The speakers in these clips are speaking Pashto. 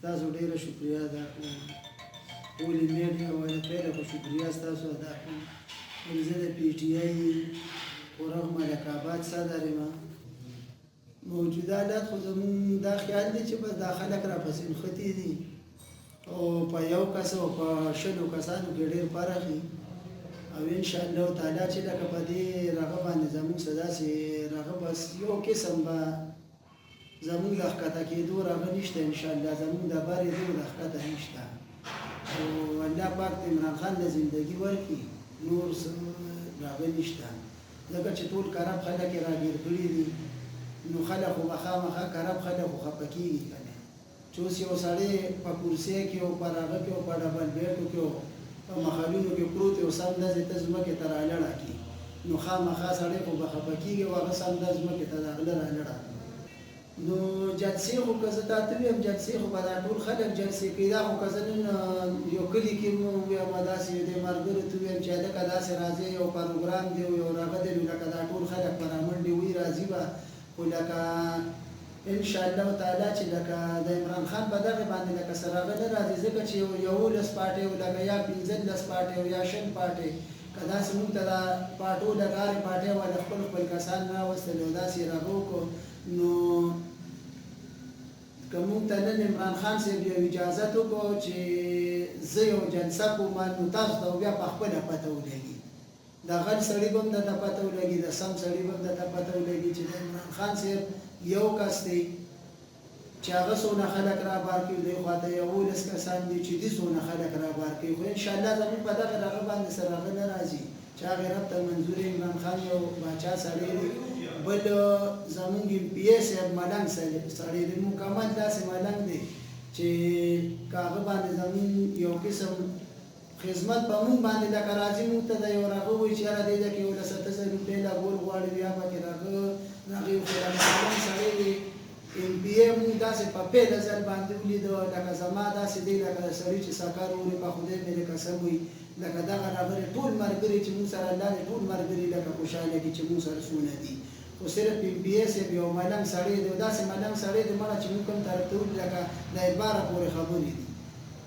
تاسو ډیره شکریا ادا کوم ټولې میډیا والا پیله خو شکریا ستاسو ادا کوم زه د پی ټی آی ورغ ملک آباد صدر یم موجوده حالات خو زمونږ دا خیال دی چې بس دا خلک راپسې نښتي دي او په یو کس او په شلو کسانو کې ډېر فرق وي او انشاءالله تعالی چې لکه په دې رغه باندې زمونږ څه داسې رغه بس یو قسم به زمونږ د ښکته کېدو رغه نشته انشاءالله زمونږ د بارېدو د ښکته نشته او الله پاک د عمران خان له زندګي ورکړي نور څه رغه نشته ځکه چې ټول کرب خلک یې راګیر کړي دي نو خلک خو به خامخا کرب خلک خو خفه کېږي که نه چې اوس یو سړی په کرسۍ کې او په رغه کې او په ډبل بیټو کې او په مخالونو کې پروت یو سم داسې ته ځمکې ته رالړه کړي نو خامخا سړی خو به خفه کېږي او هغه سم دا ځمکې ته د غله رالړه نو جلسې خو که زه تا ته ویم جلسې خو به دا ټول خلک جلسې کوي دا خو که زه نن یو کلي کې ویم داسې دې ملګرو ته ویم چې هلکه داسې راځئ یو پروګرام دی یو رغه دی نو لکه دا ټول خلک به رامنډې وي راځي به خو لکه انشاءالله تعالی چې لکه د عمران خان په دغې باندې لکه څه رغه نه راځي ځکه چې یولس پاټۍ او لکه یا 15 پاټۍ او یا شل پاټۍ که داسې موږ ته دا پاټو لګارې پاټۍ والا خپل خپل کسان راوستل او داسې رغه وکړو نو که موږ ته نن عمران خان صاحب یو اجازت وکړو چې زه یو جلسه کوم نو تاسو ته بیا په خپله پته ولګي د غل سړي به هم درته پته ولګي د سم سړي به هم درته پته ولګي چې د عمران خان صاحب یو کس دی چې هغه څونه خلک رابار کوي دی خواته 11 کسان دي چې دې څونه خلک رابار کوي خو انشاءالله زموږ په دغه رغه باندې سره رغه نه راځي چې هغې رب ته منظور عمران خان یو باچا سړی دی بل زمونږ ایم پی ای صاحب ملنګ سړی دی مکمل داسې ملنګ دی چې که هغه باندې زمونږ یو قسم خدمت په مونږ باندې لکه راځي مونږ ته د یو رغه وایي چې یاره دې کې 17,000 روپۍ لګول غواړي بیا پکې رغه هغې خو ملنګ سړی دی ایم پی ای مونږ داسې په پیله ځل باندې ولیده لکه زما داسې دی لکه د سړي چې سکر وړي په خدای مې قسم وي لکه دغه رغه ټول ملګري چې مونږ سره الله دې ټول ملګري لکه خوشحاله کړي چې مونږ سره څونه دي خو صرف ایم پی ای صاحب یو ملنګ سړی دی داسې ملنګ سړی دی مړه چې مونږ کوم طرف ته وړي لکه د اعتباره پورې خبرې دي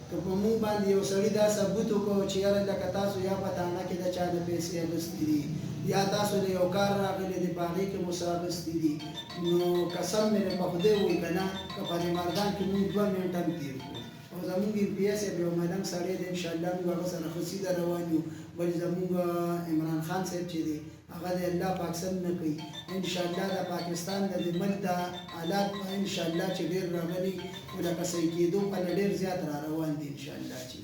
که په مونږ باندې یو سړي دا ثبوت وکړو چې یاره لکه تاسو یا په تانه کې د چا نه پیسې اخیستې دي یا تاسو د یو کار راغلی دی په هغې کې مو څه اخیستې دي نو قسم مې په خدای وایي که نه که په دې مردان کې مونږ 2 منټه هم تېر کړو او زمونږ ایم پی ای صاحب یو ملنګ سړی دی انشاءالله موږ هغه سره ښه سیده روان یو بلې زمونږ عمران خان صاحب چې دی هغه د الله پاک سم نه کوي انشاءالله د پاکستان د دې ملک د حالات انشاءالله چې ډېر راغلي نو لکه صحیح کېدو په ډېر زیات را روان دي انشاءالله چې